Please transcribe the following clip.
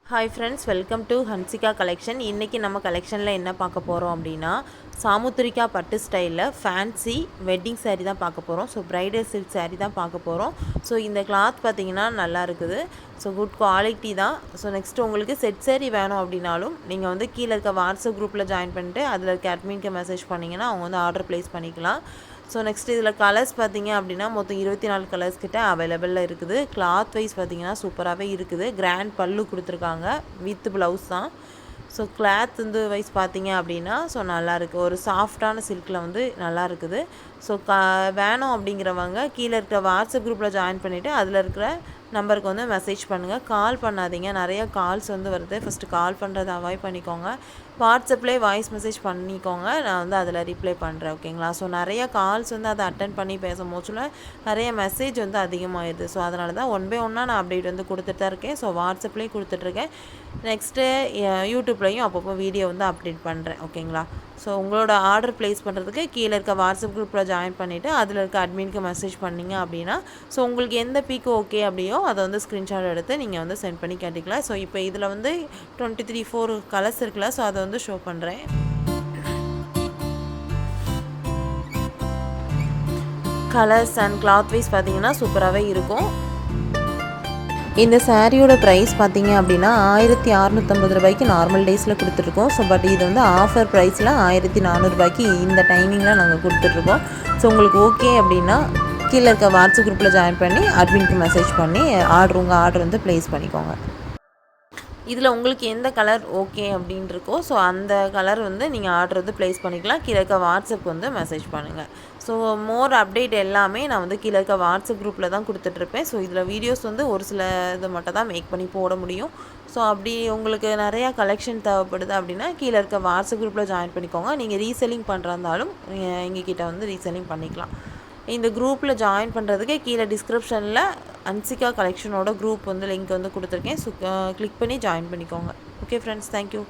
Hi friends, welcome to Hansika collection. இன்றைக்கி நம்ம கலெக்ஷனில் என்ன பார்க்க போகிறோம் அப்படின்னா, சாமுத்திரிகா பட்டு ஸ்டைலில் ஃபேன்சி வெட்டிங் saree தான் பார்க்க போகிறோம். ஸோ ப்ரைடல் சில்க் saree தான் பார்க்க போகிறோம். ஸோ இந்த கிளாத் பார்த்திங்கன்னா நல்லா இருக்குது. ஸோ குட் குவாலிட்டி தான். ஸோ நெக்ஸ்ட்டு உங்களுக்கு செட் saree வேணும் அப்படின்னாலும் நீங்கள் வந்து கீழே இருக்க வாட்ஸ்அப் குரூப்பில் ஜாயின் பண்ணிட்டு அதில் இருக்க அட்மின்க்கு மெசேஜ் பண்ணிங்கன்னா அவங்க வந்து ஆர்டர் ப்ளேஸ் பண்ணிக்கலாம். ஸோ நெக்ஸ்ட் இதில் கலர்ஸ் பார்த்திங்க அப்படின்னா மொத்தம் 24 கலர்ஸ் கிட்ட அவைலபிளில் இருக்குது. கிளாத் வைஸ் பார்த்திங்கன்னா சூப்பராகவே இருக்குது. கிராண்ட் பல்லு கொடுத்துருக்காங்க, வித் ப்ளவுஸ் தான். ஸோ கிளாத் வந்து வைஸ் பார்த்திங்க அப்படின்னா ஸோ நல்லாயிருக்கு. ஒரு சாஃப்டான சில்கில் வந்து நல்லா இருக்குது. ஸோ வேணும் அப்படிங்கிறவங்க கீழே இருக்கிற வாட்ஸ்அப் குரூப்பில் ஜாயின் பண்ணிவிட்டு அதில் இருக்கிற நம்பருக்கு வந்து மெசேஜ் பண்ணுங்கள். கால் பண்ணாதீங்க, நிறைய கால்ஸ் வந்து வருது. ஃபஸ்ட்டு கால் பண்ணுறதை அவாய்ட் பண்ணிக்கோங்க. வாட்ஸ்அப்லேயே வாய்ஸ் மெசேஜ் பண்ணிக்கோங்க, நான் வந்து அதில் ரிப்ளை பண்ணுறேன். ஓகேங்களா? ஸோ நிறைய கால்ஸ் வந்து அதை அட்டன் பண்ணி பேசும்போதுல நிறைய மெசேஜ் வந்து அதிகமாகிடுது. ஸோ அதனால தான் ஒன் பை ஒன்னாக நான் அப்டேட் வந்து கொடுத்துட்டு தான் இருக்கேன். ஸோ வாட்ஸ்அப்லேயும் கொடுத்துட்ருக்கேன், நெக்ஸ்ட்டு யூடியூப்லேயும் அப்பப்போ வீடியோ வந்து அப்டேட் பண்ணுறேன். ஓகேங்களா? ஸோ உங்களோட ஆர்டர் ப்ளேஸ் பண்ணுறதுக்கு கீழே இருக்க வாட்ஸ்அப் குரூப்பில் ஜாயின் பண்ணிவிட்டு அதில் இருக்க அட்மின்க்கு மெசேஜ் பண்ணிங்க அப்படின்னா ஸோ உங்களுக்கு எந்த பீக்கு ஓகே அப்படியோ அதை வந்து ஸ்க்ரீன்ஷாட் எடுத்து நீங்கள் வந்து சென்ட் பண்ணி கேட்டுக்கலாம். ஸோ இப்போ இதில் வந்து 4 கலர்ஸ் இருக்குல்ல, ஸோ அதை வந்து ஷோ பண்ணுறேன். கலர்ஸ் அண்ட் கிளாத் வைஸ் பார்த்தீங்கன்னா சூப்பராகவே இருக்கும். இந்த சாரியோட ப்ரைஸ் பார்த்தீங்க அப்படின்னா 1650 ரூபாய்க்கு நார்மல் டேஸில் கொடுத்துட்ருக்கோம். ஸோ பட் இது வந்து ஆஃபர் ப்ரைஸில் 1400 ரூபாய்க்கு இந்த டைமிங்கில் நாங்கள் கொடுத்துட்ருக்கோம். ஸோ உங்களுக்கு ஓகே அப்படின்னா கீழே இருக்க வாட்ஸ்அப் குரூப்பில் ஜாயின் பண்ணி அட்மின்க்கு மெசேஜ் பண்ணி உங்கள் ஆர்டர் வந்து ப்ளேஸ் பண்ணிக்கோங்க. இதில் உங்களுக்கு எந்த கலர் ஓகே அப்படின்னு இருக்கோ ஸோ அந்த கலர் வந்து நீங்கள் ஆர்டர் வந்து ப்ளேஸ் பண்ணிக்கலாம். கீழே இருக்க வாட்ஸ்அப் வந்து மெசேஜ் பண்ணுங்கள். ஸோ மோர் அப்டேட் எல்லாமே நான் வந்து கீழே இருக்க வாட்ஸ்அப் குரூப்பில் தான் கொடுத்துட்ருப்பேன். ஸோ இதில் வீடியோஸ் வந்து ஒரு சில இது மட்டும் தான் மேக் பண்ணி போட முடியும். ஸோ அப்படி உங்களுக்கு நிறையா கலெக்ஷன் தேவைப்படுது அப்படின்னா கீழே இருக்க வாட்ஸ்அப் குரூப்பில் ஜாயின் பண்ணிக்கோங்க. நீங்கள் ரீசெல்லிங் பண்ணுறதாலும் எங்ககிட்ட வந்து ரீசெல்லிங் பண்ணிக்கலாம். இந்த குரூப்பில் ஜாயின் பண்ணுறதுக்கு கீழே டிஸ்கிரிப்ஷனில் ஹன்சிகா கலெக்ஷனோட குரூப் வந்து லிங்க் வந்து கொடுத்துருக்கேன். ஸோ கிளிக் பண்ணி ஜாயின் பண்ணிக்கோங்க. Okay friends, thank you.